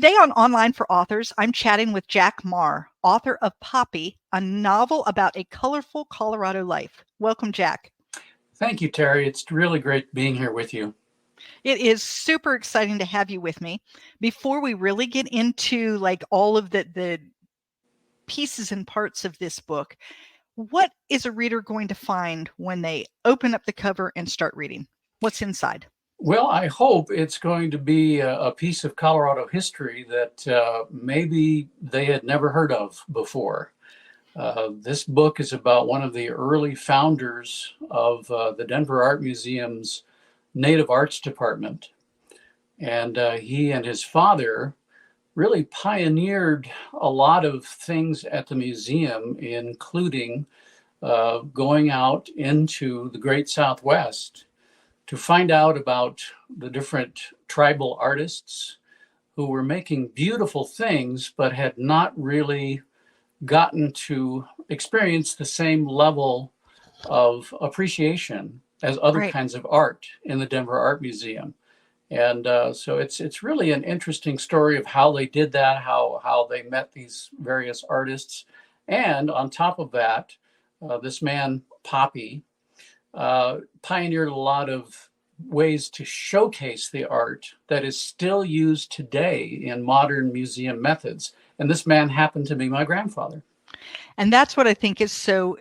Today on Online for Authors, I'm chatting with Jack Maher, author of Poppy, a novel about a colorful Colorado life. Welcome, Jack. Thank you, Terry. It's really great being here with you. It is super exciting to have you with me. Before we really get into like all of the pieces and parts of this book, what is a reader going to find when they open up the cover and start reading? What's inside? Well, I hope it's going to be a piece of Colorado history that maybe they had never heard of before. This book is about one of the early founders of the Denver Art Museum's Native Arts Department. And he and his father really pioneered a lot of things at the museum, including going out into the Great Southwest to find out about the different tribal artists who were making beautiful things, but had not really gotten to experience the same level of appreciation as other kinds of art in the Denver Art Museum. And so it's really an interesting story of how they did that, how they met these various artists. And on top of that, this man, Poppy, pioneered a lot of ways to showcase the art that is still used today in modern museum methods. And this man happened to be my grandfather. And that's what I think is so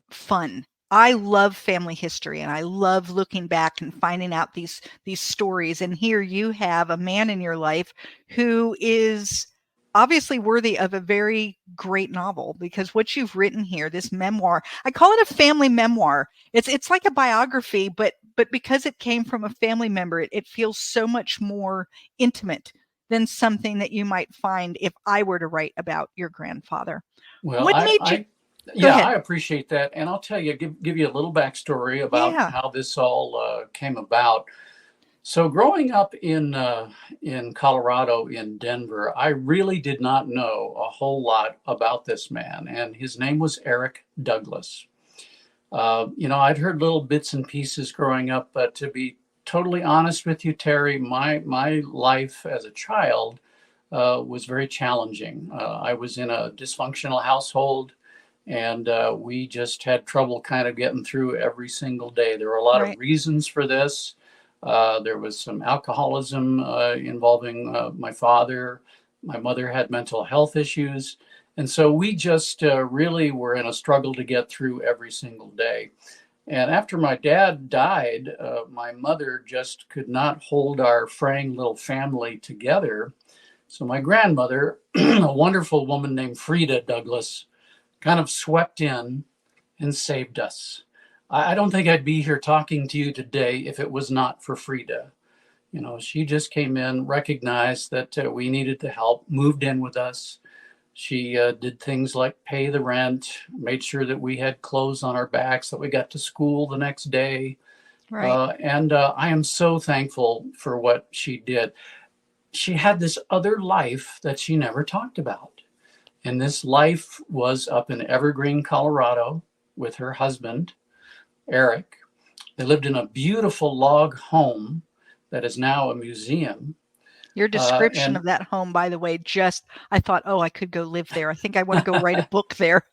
fun. I love family history, and I love looking back and finding out these stories. And here you have a man in your life who is obviously worthy of a very great novel, because what you've written here, this memoir, I call it a family memoir. It's like a biography, but because it came from a family member, it feels so much more intimate than something that you might find if I were to write about your grandfather. Well, What made you? I appreciate that. And I'll tell you, give you a little backstory about how this all came about. So growing up in Colorado, in Denver, I really did not know a whole lot about this man. And his name was Eric Douglas. I'd heard little bits and pieces growing up, but to be totally honest with you, Terry, my life as a child was very challenging. I was in a dysfunctional household, and we just had trouble kind of getting through every single day. There were a lot of reasons for this. There was some alcoholism involving my father. My mother had mental health issues. And so we just really were in a struggle to get through every single day. And after my dad died, my mother just could not hold our fraying little family together. So my grandmother, a wonderful woman named Frida Douglas, kind of swept in and saved us. I don't think I'd be here talking to you today if it was not for Frida. She just came in, recognized that we needed the help, moved in with us. She did things like pay the rent, made sure that we had clothes on our backs, that we got to school the next day. And I am so thankful for what she did. She had this other life that she never talked about. And this life was up in Evergreen, Colorado, with her husband, Eric. They lived in a beautiful log home that is now a museum. Your description of that home, by the way, I thought, I could go live there. I think I want to go write a book there.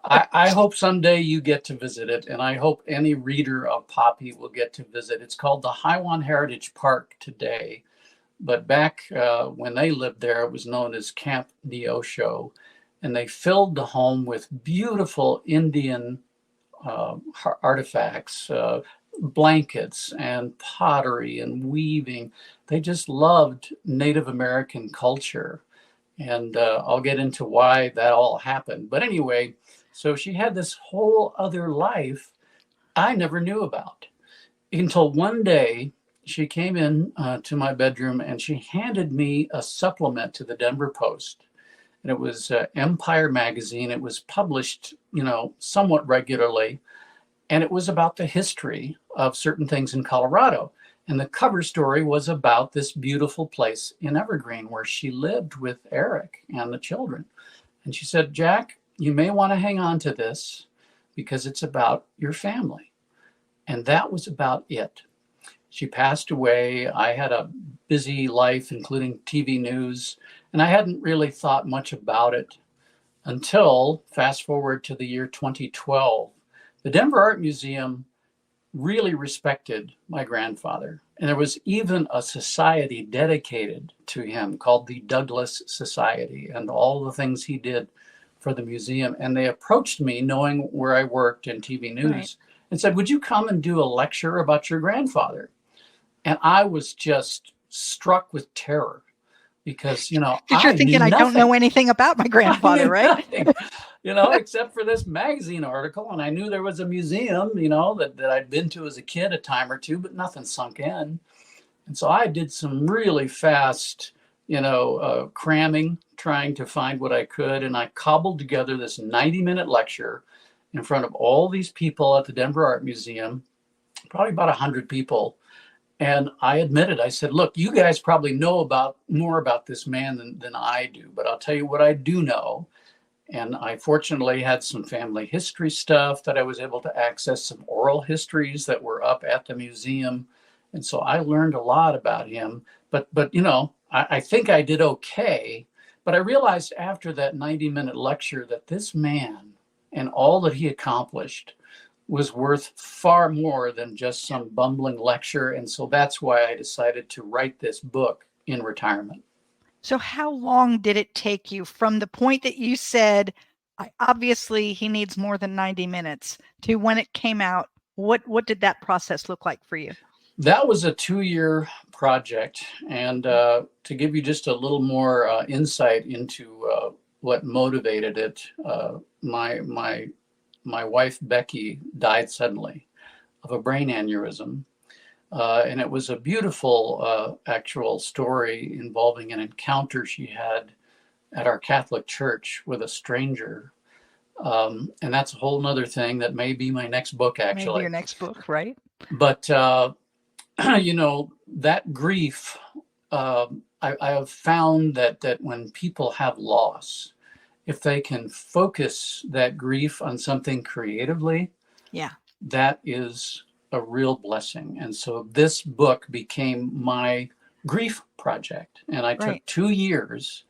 I hope someday you get to visit it, and I hope any reader of Poppy will get to visit. It's called the Highwan Heritage Park today, but back when they lived there, it was known as Camp Neosho, and they filled the home with beautiful Indian artifacts, blankets and pottery and weaving. They just loved Native American culture. And I'll get into why that all happened. But anyway, so she had this whole other life I never knew about until one day she came in to my bedroom and she handed me a supplement to the Denver Post. And it was Empire magazine. It was published, somewhat regularly. And it was about the history of certain things in Colorado. And the cover story was about this beautiful place in Evergreen where she lived with Eric and the children. And she said, Jack, you may want to hang on to this because it's about your family. And that was about it. She passed away. I had a busy life, including TV news, and I hadn't really thought much about it until fast forward to the year 2012. The Denver Art Museum really respected my grandfather. And there was even a society dedicated to him called the Douglas Society and all the things he did for the museum. And they approached me, knowing where I worked in TV news, and said, would you come and do a lecture about your grandfather? And I was just struck with terror because, you know, because you're thinking, I don't know anything about my grandfather, right? You know, except for this magazine article. And I knew there was a museum, you know, that I'd been to as a kid a time or two, but nothing sunk in. And so I did some really fast, you know, cramming, trying to find what I could. And I cobbled together this 90-minute lecture in front of all these people at the Denver Art Museum, probably about 100 people. And I admitted, I said, look, you guys probably know more about this man than I do, but I'll tell you what I do know. And I fortunately had some family history stuff that I was able to access, some oral histories that were up at the museum. And so I learned a lot about him. But you know, I think I did okay. But I realized after that 90-minute lecture that this man and all that he accomplished was worth far more than just some bumbling lecture. And so that's why I decided to write this book in retirement. So how long did it take you from the point that you said, obviously he needs more than 90 minutes, to when it came out? What did that process look like for you? That was a 2-year project. And to give you just a little more insight into what motivated it, my wife, Becky, died suddenly of a brain aneurysm. And it was a beautiful actual story involving an encounter she had at our Catholic church with a stranger. And that's a whole nother thing that may be my next book, actually. Maybe your next book, right? But, you know, that grief, I have found that when people have loss, if they can focus that grief on something creatively, that is a real blessing. And so this book became my grief project. And I took 2 years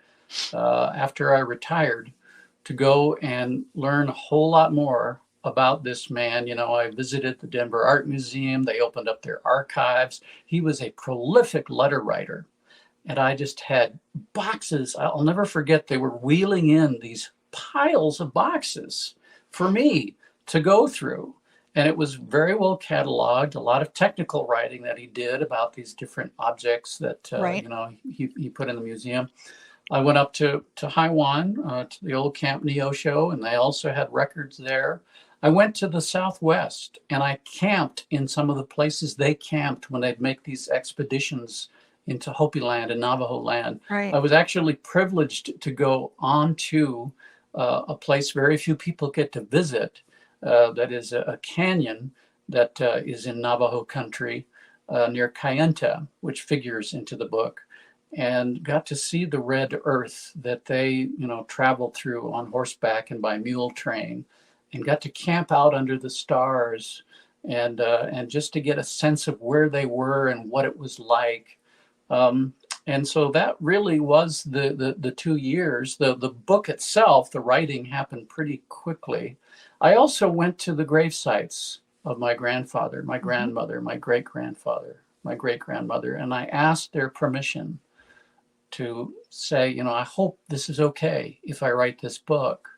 after I retired to go and learn a whole lot more about this man. You know, I visited the Denver Art Museum. They opened up their archives. He was a prolific letter writer. And I just had boxes. I'll never forget, they were wheeling in these piles of boxes for me to go through. And it was very well cataloged, a lot of technical writing that he did about these different objects that, you know, he put in the museum. I went up to Haiwan, to the old Camp Neo show, and they also had records there. I went to the Southwest, and I camped in some of the places they camped when they'd make these expeditions into Hopi land and Navajo land. I was actually privileged to go on to a place very few people get to visit. That is a canyon that is in Navajo country near Kayenta, which figures into the book, and got to see the red earth that they, you know, traveled through on horseback and by mule train, and got to camp out under the stars and just to get a sense of where they were and what it was like. And so that really was the 2 years. The book itself, the writing happened pretty quickly. I also went to the grave sites of my grandfather, my grandmother, my great-grandfather, my great-grandmother, and I asked their permission to say, you know, I hope this is okay if I write this book.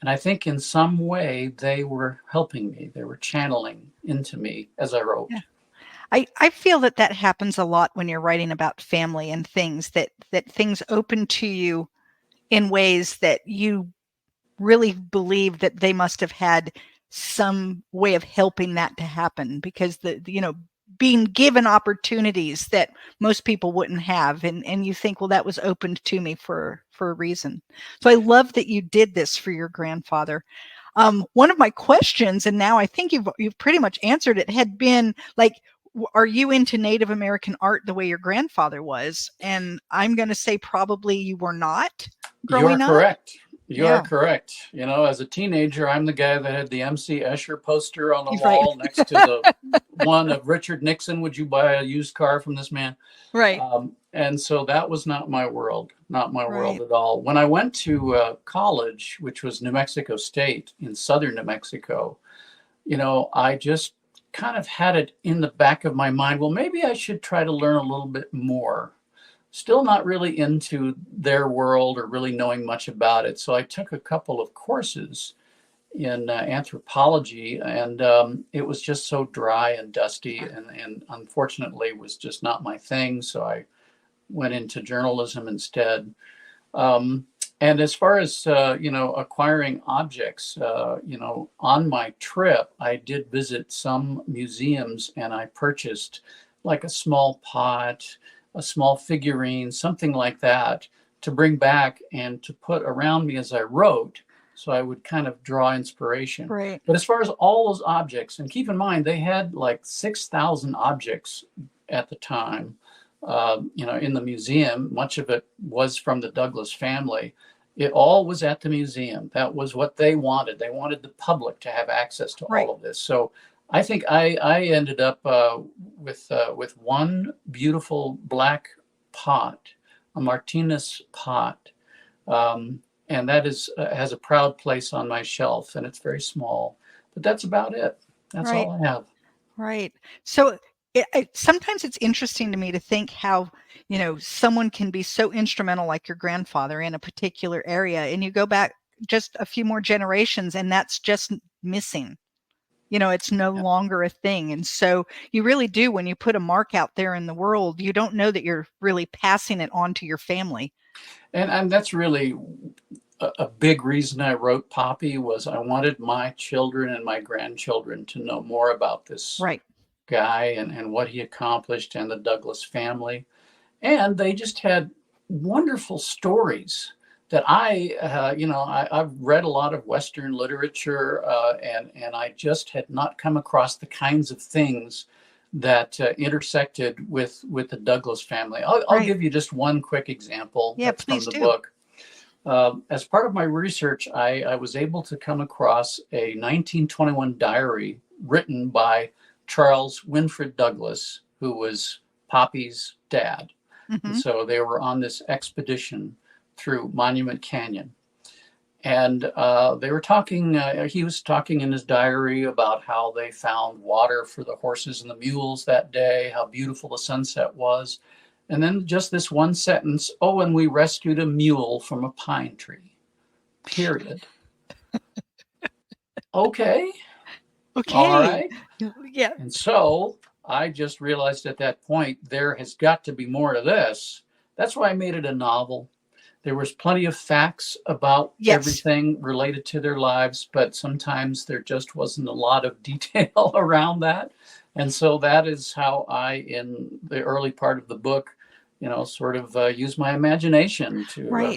And I think in some way they were helping me. They were channeling into me as I wrote. Yeah. I feel that happens a lot when you're writing about family and things, that things open to you in ways that you really believe that they must have had some way of helping that to happen, because being given opportunities that most people wouldn't have, and you think, well, that was opened to me for a reason. So I love that you did this for your grandfather. One of my questions, and now I think you've pretty much answered it, had been like, are you into Native American art the way your grandfather was? And I'm going to say probably you were not growing up. You're correct. You are correct. You know, as a teenager, I'm the guy that had the MC Escher poster on the Right. wall next to the one of Richard Nixon. Would you buy a used car from this man? Right. And so that was not my world, not my world Right. at all. When I went to college, which was New Mexico State in southern New Mexico, you know, I just kind of had it in the back of my mind, well, maybe I should try to learn a little bit more. Still not really into their world or really knowing much about it. So I took a couple of courses in anthropology, and it was just so dry and dusty, and unfortunately was just not my thing. So I went into journalism instead. And as far as, you know, acquiring objects, you know, on my trip, I did visit some museums, and I purchased like a small pot, a small figurine, something like that, to bring back and to put around me as I wrote. So I would kind of draw inspiration. Right. But as far as all those objects, and keep in mind, they had like 6,000 objects at the time, you know, in the museum. Much of it was from the Douglas family. It all was at the museum. That was what they wanted. They wanted the public to have access to all of this. So I think I ended up with one beautiful black pot, a Martinez pot, and that is has a proud place on my shelf, and it's very small. But that's about it. That's all I have. Right. So sometimes it's interesting to me to think how, you know, someone can be so instrumental, like your grandfather, in a particular area, and you go back just a few more generations and that's just missing. You know, it's no longer a thing. And so you really do, when you put a mark out there in the world, you don't know that you're really passing it on to your family. And that's really a big reason I wrote Poppy, was I wanted my children and my grandchildren to know more about this guy and what he accomplished, and the Douglas family. And they just had wonderful stories that you know, I've read a lot of Western literature, and I just had not come across the kinds of things that intersected with the Douglas family. I'll give you just one quick example that's from the book. As part of my research, I was able to come across a 1921 diary written by Charles Winfred Douglas, who was Poppy's dad. And so they were on this expedition through Monument Canyon. And they were talking, he was talking in his diary about how they found water for the horses and the mules that day, how beautiful the sunset was. And then just this one sentence, oh, and we rescued a mule from a pine tree, period. Okay. All right. Yeah. And so I just realized at that point, there has got to be more to this. That's why I made it a novel. There was plenty of facts about everything related to their lives, but sometimes there just wasn't a lot of detail around that. And so that is how I, in the early part of the book, you know, sort of use my imagination to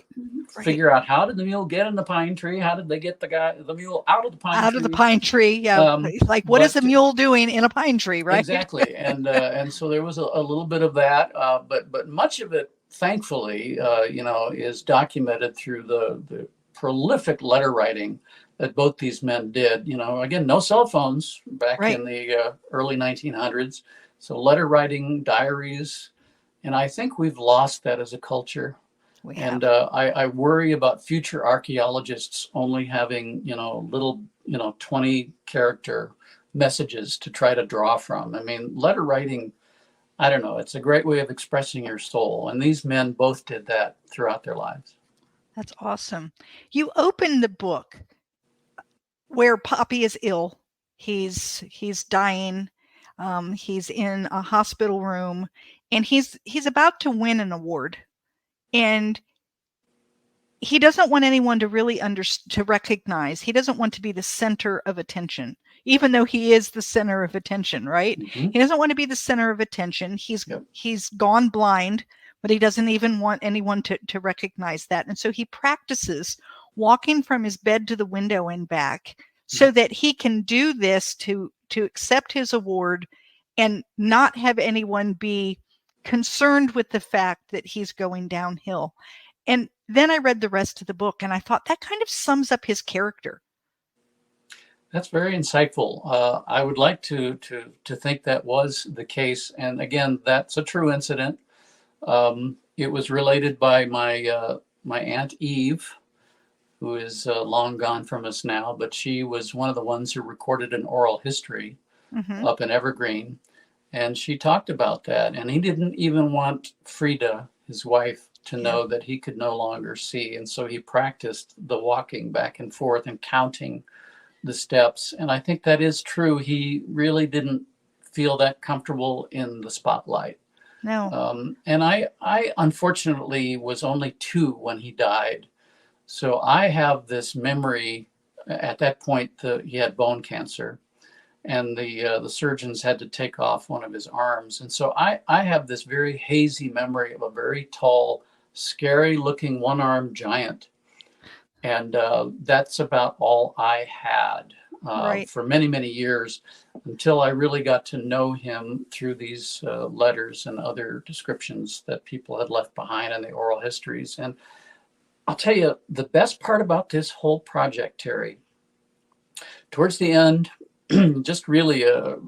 figure out, how did the mule get in the pine tree? How did they get the mule out of the pine tree? Out of the pine tree, yeah. Like, what is a mule doing in a pine tree, right? Exactly. And so there was a little bit of that, but much of it, thankfully, you know, is documented through the prolific letter writing that both these men did. You know, again, no cell phones back in the early 1900s. So letter writing, diaries, and I think we've lost that as a culture. And I worry about future archaeologists only having, you know, little, you know, 20 character messages to try to draw from. I mean, letter writing, I don't know, it's a great way of expressing your soul. And these men both did that throughout their lives. That's awesome. You open the book where Poppy is ill. He's dying. He's in a hospital room, and he's about to win an award. And he doesn't want anyone to really to recognize. He doesn't want to be the center of attention, even though he is the center of attention, right? He doesn't want to be the center of attention. He's gone blind, but he doesn't even want anyone to recognize that. And so he practices walking from his bed to the window and back so that he can do this to accept his award and not have anyone be concerned with the fact that he's going downhill. And then I read the rest of the book, and I thought that kind of sums up his character. That's very insightful. I would like to think that was the case. And again, that's a true incident. It was related by my Aunt Eve, who is long gone from us now, but she was one of the ones who recorded an oral history up in Evergreen. And she talked about that. And he didn't even want Frida, his wife, to know that he could no longer see. And so he practiced the walking back and forth and counting the steps. And I think that is true. He really didn't feel that comfortable in the spotlight. No. And I unfortunately was only 2 when he died. So I have this memory. At that point, he had bone cancer, and the surgeons had to take off one of his arms. And so I have this very hazy memory of a very tall, scary-looking one-armed giant. And that's about all I had for many, many years, until I really got to know him through these letters and other descriptions that people had left behind in the oral histories. And I'll tell you, the best part about this whole project, Terry, towards the end, just really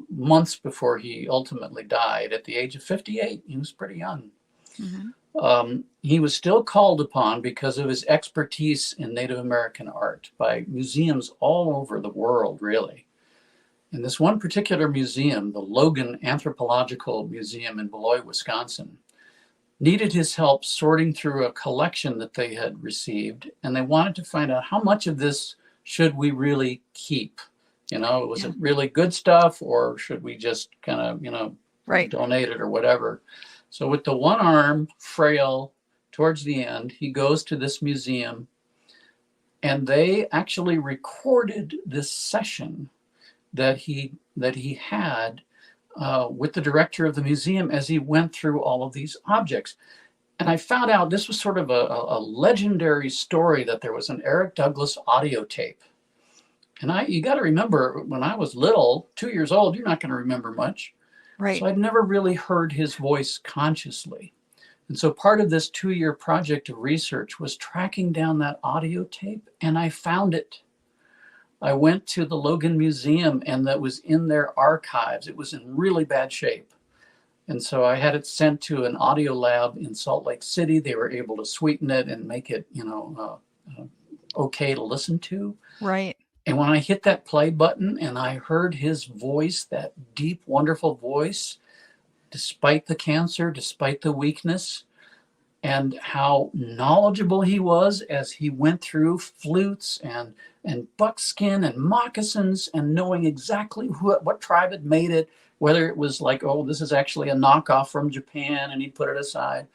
months before he ultimately died at the age of 58, he was pretty young. He was still called upon because of his expertise in Native American art by museums all over the world, really. And this one particular museum, the Logan Anthropological Museum in Beloit, Wisconsin, needed his help sorting through a collection that they had received, and they wanted to find out how much of this should we really keep. Was it really good stuff, or should we just kind of, donate it or whatever? So with the one arm, frail, towards the end, he goes to this museum, and they actually recorded this session that he had with the director of the museum as he went through all of these objects. And I found out this was sort of a legendary story, that there was an Eric Douglas audio tape. And you got to remember, when I was little, 2 years old, you're not going to remember much. Right. So I'd never really heard his voice consciously. And so part of this 2-year project of research was tracking down that audio tape, and I found it. I went to the Logan Museum, and that was in their archives. It was in really bad shape. And so I had it sent to an audio lab in Salt Lake City. They were able to sweeten it and make it, okay to listen to. Right. And when I hit that play button and I heard his voice, that deep, wonderful voice, despite the cancer, despite the weakness, and how knowledgeable he was as he went through flutes and buckskin and moccasins, and knowing exactly what tribe had made it, whether it was like, oh, this is actually a knockoff from Japan, and he put it aside.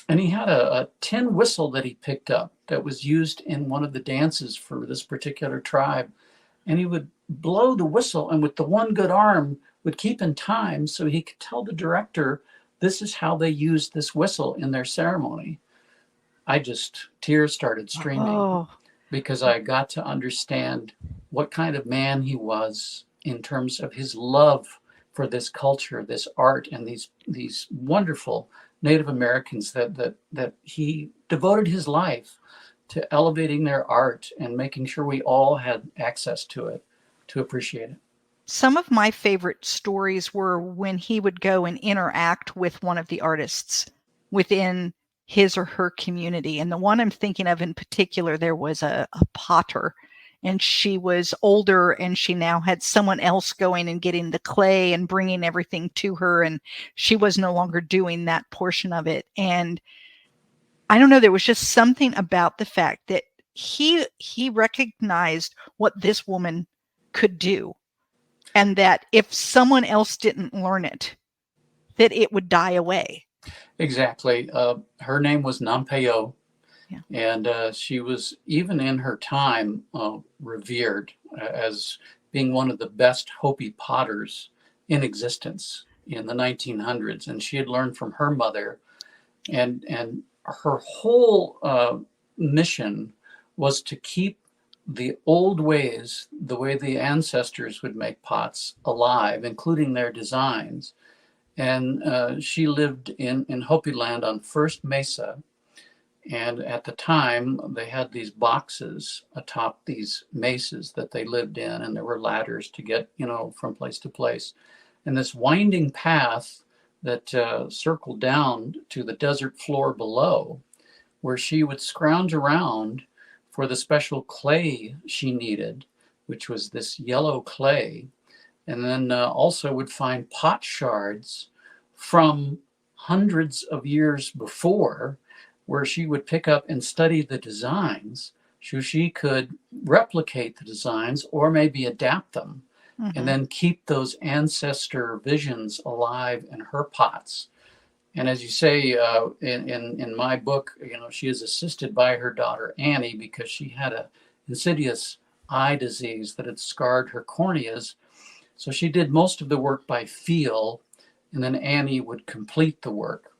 And he had a tin whistle that he picked up that was used in one of the dances for this particular tribe. And he would blow the whistle, and with the one good arm would keep in time so he could tell the director, this is how they used this whistle in their ceremony. Tears started streaming because I got to understand what kind of man he was in terms of his love for this culture, this art, and these wonderful Native Americans that he devoted his life to elevating their art and making sure we all had access to it, to appreciate it. Some of my favorite stories were when he would go and interact with one of the artists within his or her community. And the one I'm thinking of in particular, there was a potter, and she was older, and she now had someone else going and getting the clay and bringing everything to her, and she was no longer doing that portion of it. And I don't know, there was just something about the fact that he recognized what this woman could do, and that if someone else didn't learn it, that it would die away. Exactly. Her name was Nampeyo. Yeah. And she was, even in her time, revered as being one of the best Hopi potters in existence in the 1900s. And she had learned from her mother. And her whole mission was to keep the old ways, the way the ancestors would make pots, alive, including their designs. And she lived in Hopi land on First Mesa. And at the time, they had these boxes atop these mesas that they lived in, and there were ladders to get, from place to place. And this winding path that circled down to the desert floor below, where she would scrounge around for the special clay she needed, which was this yellow clay, and then also would find pot shards from hundreds of years before, where she would pick up and study the designs so she could replicate the designs or maybe adapt them, and then keep those ancestor visions alive in her pots. And as you say, in my book, she is assisted by her daughter Annie because she had a insidious eye disease that had scarred her corneas. So she did most of the work by feel, and then Annie would complete the work.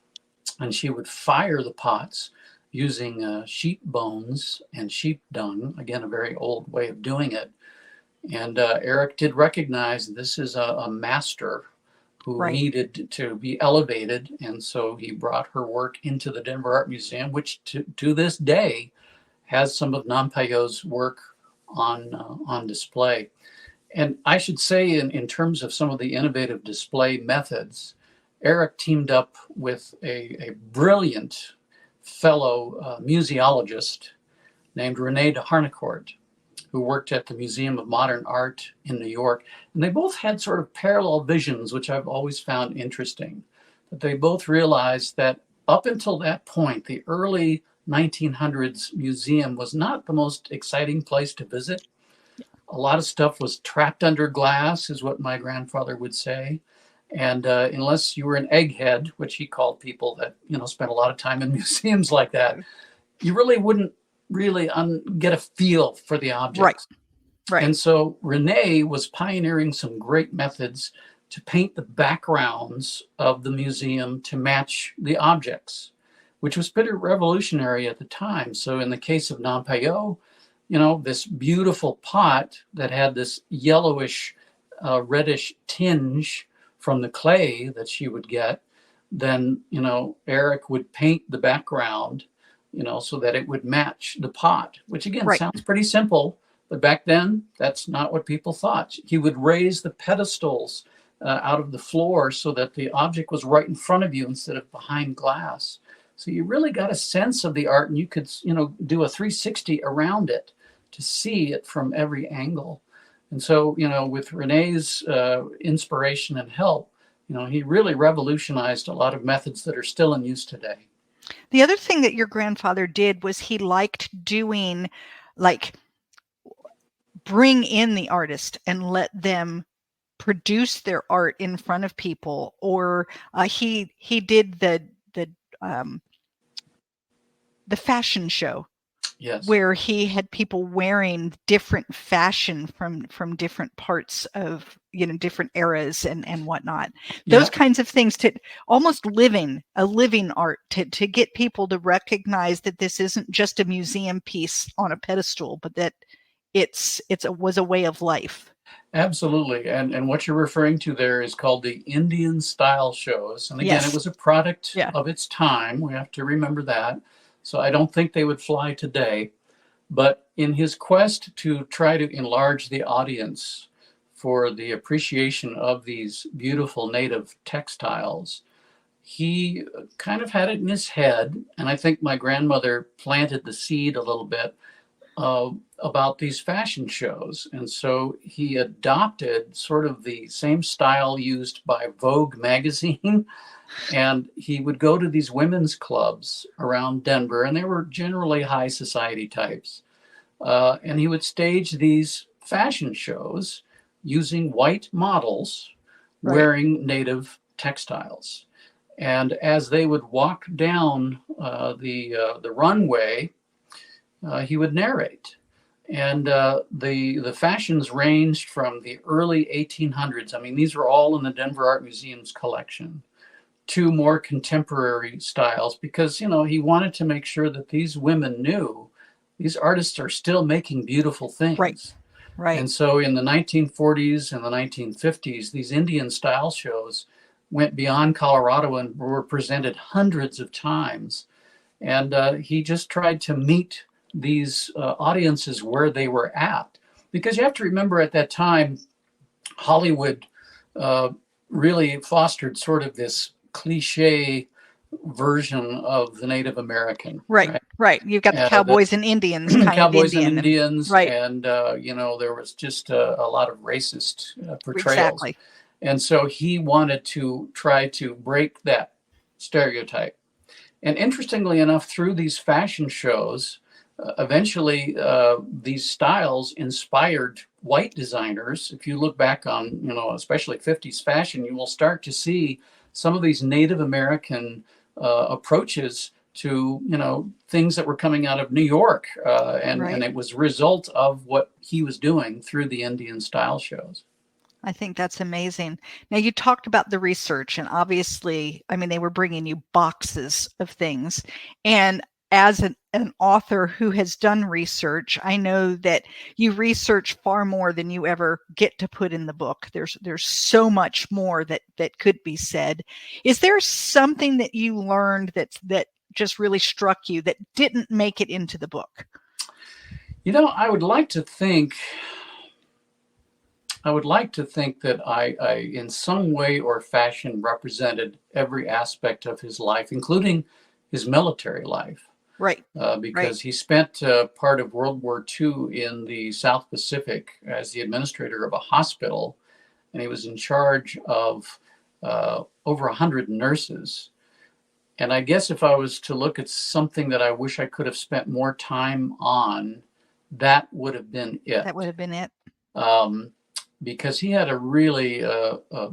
And she would fire the pots using sheep bones and sheep dung, again, a very old way of doing it. And Eric did recognize this is a master who needed to be elevated. And so he brought her work into the Denver Art Museum, which to this day has some of Nampayó's work on display. And I should say, in terms of some of the innovative display methods, Eric teamed up with a brilliant fellow museologist named René de Harnecourt, who worked at the Museum of Modern Art in New York. And they both had sort of parallel visions, which I've always found interesting. That they both realized that up until that point, the early 1900s museum was not the most exciting place to visit. A lot of stuff was trapped under glass, is what my grandfather would say. And unless you were an egghead, which he called people that, spent a lot of time in museums like that, you really wouldn't get a feel for the objects. Right. And so René was pioneering some great methods to paint the backgrounds of the museum to match the objects, which was pretty revolutionary at the time. So in the case of Nampayó, this beautiful pot that had this yellowish, reddish tinge from the clay that she would get, then, Eric would paint the background, so that it would match the pot, which again sounds pretty simple, but back then that's not what people thought. He would raise the pedestals out of the floor so that the object was right in front of you instead of behind glass. So you really got a sense of the art, and you could, do a 360 around it to see it from every angle. And so, with René's inspiration and help, he really revolutionized a lot of methods that are still in use today. The other thing that your grandfather did was he liked doing, bring in the artist and let them produce their art in front of people. Or he did the fashion show. Yes. Where he had people wearing different fashion from different parts of, different eras and whatnot. Those kinds of things, to almost a living art, to get people to recognize that this isn't just a museum piece on a pedestal, but that it was a way of life. Absolutely. And what you're referring to there is called the Indian style shows. And again, it was a product of its time. We have to remember that. So I don't think they would fly today. But in his quest to try to enlarge the audience for the appreciation of these beautiful native textiles, he kind of had it in his head, and I think my grandmother planted the seed a little bit about these fashion shows. And so he adopted sort of the same style used by Vogue magazine. And he would go to these women's clubs around Denver, and they were generally high society types. And he would stage these fashion shows using white models wearing native textiles. And as they would walk down the runway, he would narrate. And the fashions ranged from the early 1800s. I mean, these were all in the Denver Art Museum's collection, to more contemporary styles, because, he wanted to make sure that these women knew these artists are still making beautiful things. Right. And so in the 1940s and the 1950s, these Indian style shows went beyond Colorado and were presented hundreds of times. And he just tried to meet these audiences where they were at. Because you have to remember at that time, Hollywood really fostered sort of this cliche version of the Native American. Right. You've got the cowboys and Indians, cowboys and Indians, right. And there was just a lot of racist portrayals. Exactly. And so he wanted to try to break that stereotype. And interestingly enough, through these fashion shows, eventually these styles inspired white designers. If you look back on, especially 50s fashion, you will start to see some of these Native American approaches to, things that were coming out of New York. And it was a result of what he was doing through the Indian style shows. I think that's amazing. Now, you talked about the research, and obviously, I mean, they were bringing you boxes of things. And as an author who has done research, I know that you research far more than you ever get to put in the book. There's so much more that could be said. Is there something that you learned that just really struck you that didn't make it into the book? I would like to think that I in some way or fashion represented every aspect of his life, including his military life. Right. Because he spent part of World War II in the South Pacific as the administrator of a hospital, and he was in charge of over 100 nurses. And I guess if I was to look at something that I wish I could have spent more time on, that would have been it. That would have been it. Because he had a really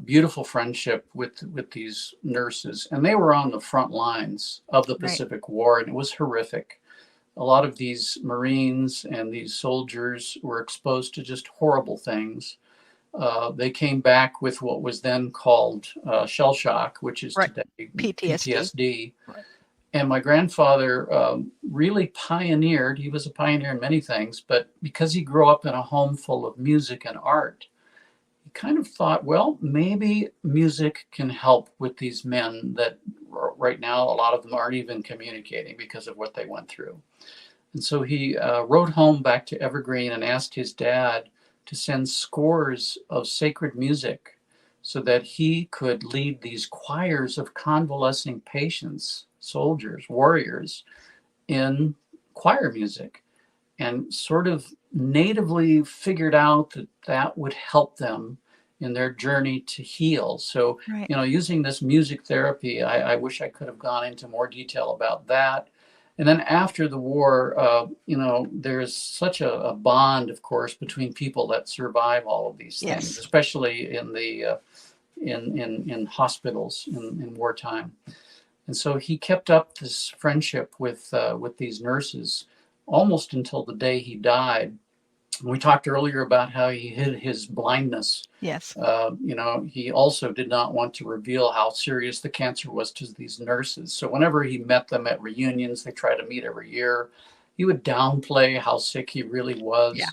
beautiful friendship with these nurses, and they were on the front lines of the Pacific War, and it was horrific. A lot of these Marines and these soldiers were exposed to just horrible things. They came back with what was then called shell shock, which is today PTSD. Right. And my grandfather really pioneered. He was a pioneer in many things, but because he grew up in a home full of music and art, he kind of thought, well, maybe music can help with these men that right now a lot of them aren't even communicating because of what they went through. And so he rode home back to Evergreen and asked his dad to send scores of sacred music so that he could lead these choirs of convalescing patients, soldiers, warriors, in choir music, and sort of natively figured out that would help them in their journey to heal. So, using this music therapy, I wish I could have gone into more detail about that. And then after the war, there's such a bond, of course, between people that survive all of these things, especially in the in hospitals in wartime. And so he kept up this friendship with these nurses almost until the day he died. We talked earlier about how he hid his blindness. Yes. He also did not want to reveal how serious the cancer was to these nurses. So whenever he met them at reunions, they try to meet every year, he would downplay how sick he really was. Yeah.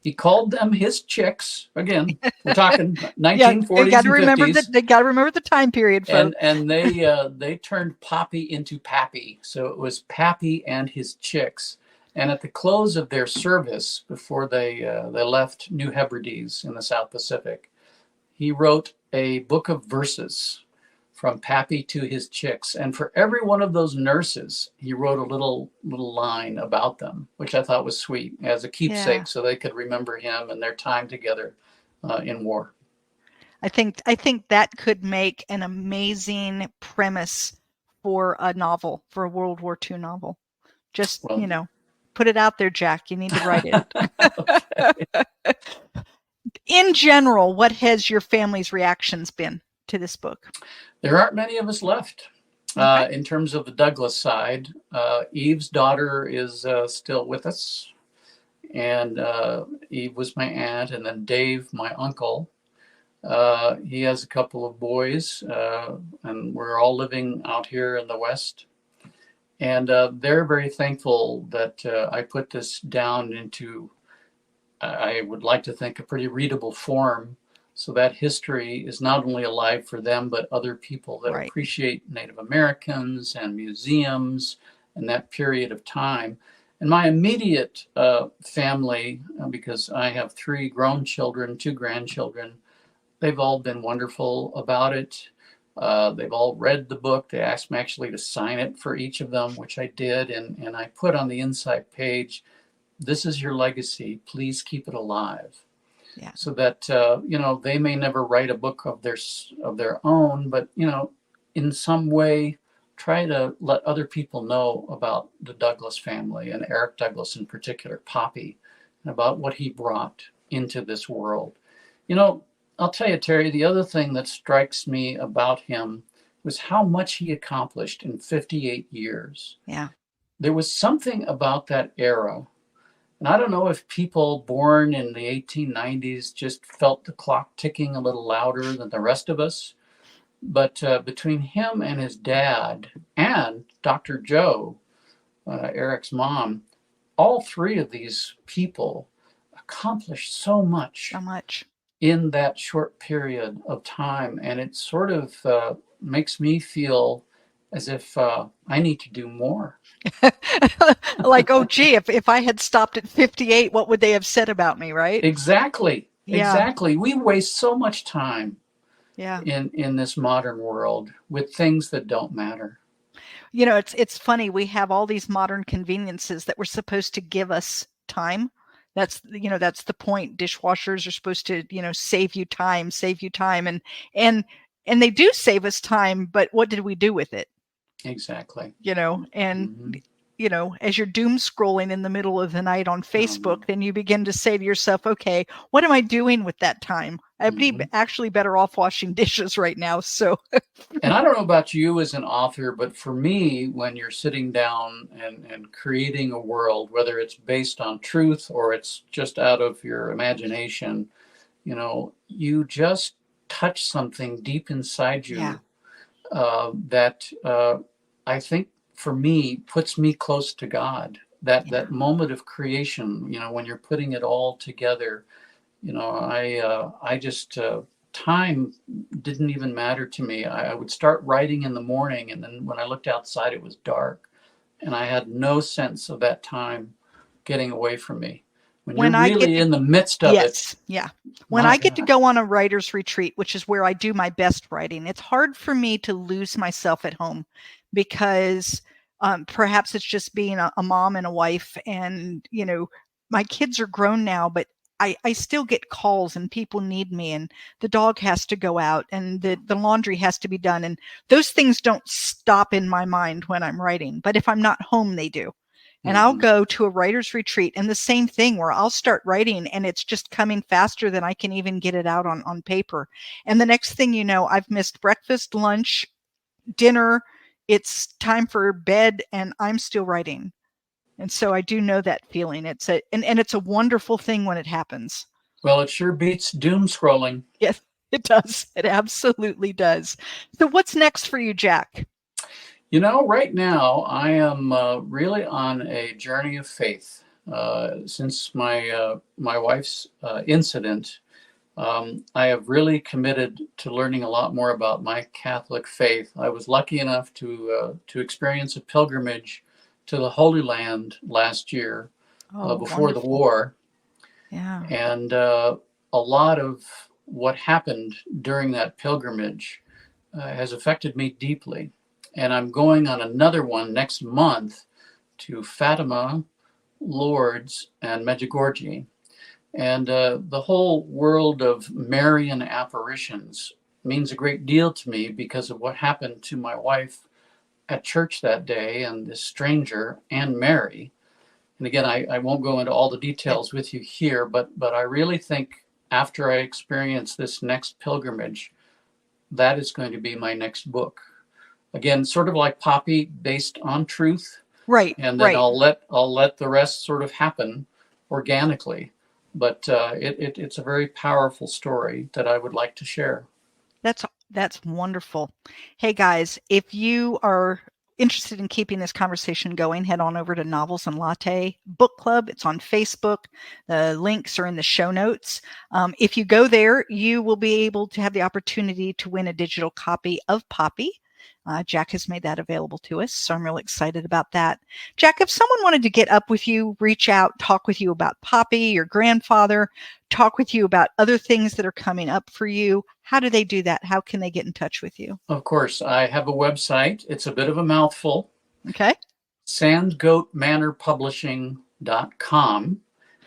He called them his chicks. Again, we're talking 1940s and 50s. They got to remember the time period, folks. And they turned Poppy into Pappy. So it was Pappy and his chicks. And at the close of their service, before they left New Hebrides in the South Pacific, he wrote a book of verses from Pappy to his chicks. And for every one of those nurses, he wrote a little line about them, which I thought was sweet as a keepsake, so they could remember him and their time together in war. I think that could make an amazing premise for a novel, for a World War II novel. Just, put it out there, Jack. You need to write it. In general, what has your family's reactions been to this book? There aren't many of us left. In terms of the Douglas side, Eve's daughter is still with us. And Eve was my aunt, and then Dave, my uncle. He has a couple of boys, and we're all living out here in the West. And they're very thankful that I put this down into, I would like to think, a pretty readable form, so that history is not only alive for them, but other people that appreciate Native Americans and museums and that period of time. And my immediate family, because I have 3 grown children, 2 grandchildren, they've all been wonderful about it. They've all read the book. They asked me actually to sign it for each of them, which I did. And I put on the inside page, "This is your legacy. Please keep it alive." Yeah. So that, they may never write a book of their own, but, in some way, try to let other people know about the Douglas family and Eric Douglas in particular, Poppy, and about what he brought into this world. I'll tell you, Terry, the other thing that strikes me about him was how much he accomplished in 58 years. Yeah. There was something about that era. And I don't know if people born in the 1890s just felt the clock ticking a little louder than the rest of us. But between him and his dad and Dr. Joe, Eric's mom, all 3 of these people accomplished so much in that short period of time. And it sort of makes me feel as if I need to do more. Like, oh, gee, if I had stopped at 58, what would they have said about me, right? Exactly. Yeah. Exactly. We waste so much time yeah. in this modern world with things that don't matter. It's funny. We have all these modern conveniences that were supposed to give us time. That's the point. Dishwashers are supposed to, save you time. And they do save us time, but what did we do with it? Exactly. And as you're doom scrolling in the middle of the night on Facebook, then you begin to say to yourself, okay, what am I doing with that time? I'd be actually better off washing dishes right now. So, and I don't know about you as an author, but for me, when you're sitting down and creating a world, whether it's based on truth or it's just out of your imagination, you just touch something deep inside you that I think for me puts me close to God. That moment of creation, when you're putting it all together, I just time didn't even matter to me. I would start writing in the morning, and then when I looked outside, it was dark, and I had no sense of that time getting away from me. When you're really in the midst of it. Yeah. When I get to go on a writer's retreat, which is where I do my best writing, it's hard for me to lose myself at home because perhaps it's just being a mom and a wife, and, my kids are grown now, but I still get calls and people need me, and the dog has to go out, and the laundry has to be done. And those things don't stop in my mind when I'm writing. But if I'm not home, they do. And I'll go to a writer's retreat, and the same thing where I'll start writing and it's just coming faster than I can even get it out on paper. And the next thing you know, I've missed breakfast, lunch, dinner. It's time for bed and I'm still writing. And so I do know that feeling. And it's a wonderful thing when it happens. Well, it sure beats doom scrolling. Yes, it does. It absolutely does. So what's next for you, Jack? Right now I am really on a journey of faith. Since my wife's incident, I have really committed to learning a lot more about my Catholic faith. I was lucky enough to experience a pilgrimage to the Holy Land last year, before the war. Yeah. And a lot of what happened during that pilgrimage has affected me deeply. And I'm going on another one next month to Fatima, Lourdes, and Medjugorje. And the whole world of Marian apparitions means a great deal to me because of what happened to my wife at church that day, and this stranger, Anne Mary. And again, I won't go into all the details with you here, but I really think after I experience this next pilgrimage, that is going to be my next book. Again, sort of like Poppy, based on truth. Right. And then I'll let the rest sort of happen organically. But it's a very powerful story that I would like to share. That's wonderful. Hey guys, if you are interested in keeping this conversation going, head on over to Novels and Latte Book Club. It's on Facebook. The links are in the show notes. If you go there, you will be able to have the opportunity to win a digital copy of Poppy. Jack has made that available to us, so I'm really excited about that. Jack, if someone wanted to get up with you, reach out, talk with you about Poppy, your grandfather, talk with you about other things that are coming up for you, how do they do that? How can they get in touch with you? Of course, I have a website. It's a bit of a mouthful. Okay. sandgoatmanorpublishing.com.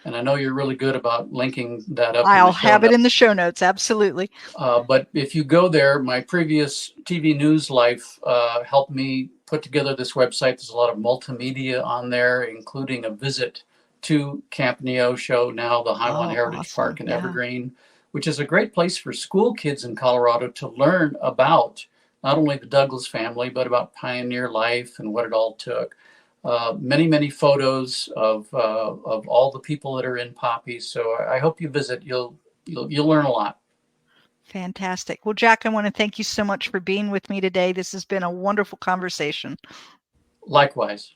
And I know you're really good about linking that up. I'll have it in the show notes. Absolutely. But if you go there, my previous TV news life helped me put together this website. There's a lot of multimedia on there, including a visit to Camp Neosho, now the Highland Heritage Park in Evergreen, which is a great place for school kids in Colorado to learn about not only the Douglas family, but about pioneer life and what it all took. Many, many photos of all the people that are in Poppy. So I hope you visit. You'll learn a lot. Fantastic. Well, Jack, I want to thank you so much for being with me today. This has been a wonderful conversation. Likewise.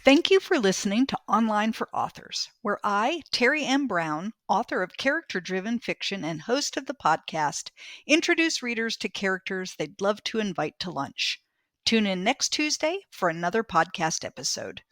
Thank you for listening to Online for Authors, where I, Terry M. Brown, author of character-driven fiction and host of the podcast, introduce readers to characters they'd love to invite to lunch. Tune in next Tuesday for another podcast episode.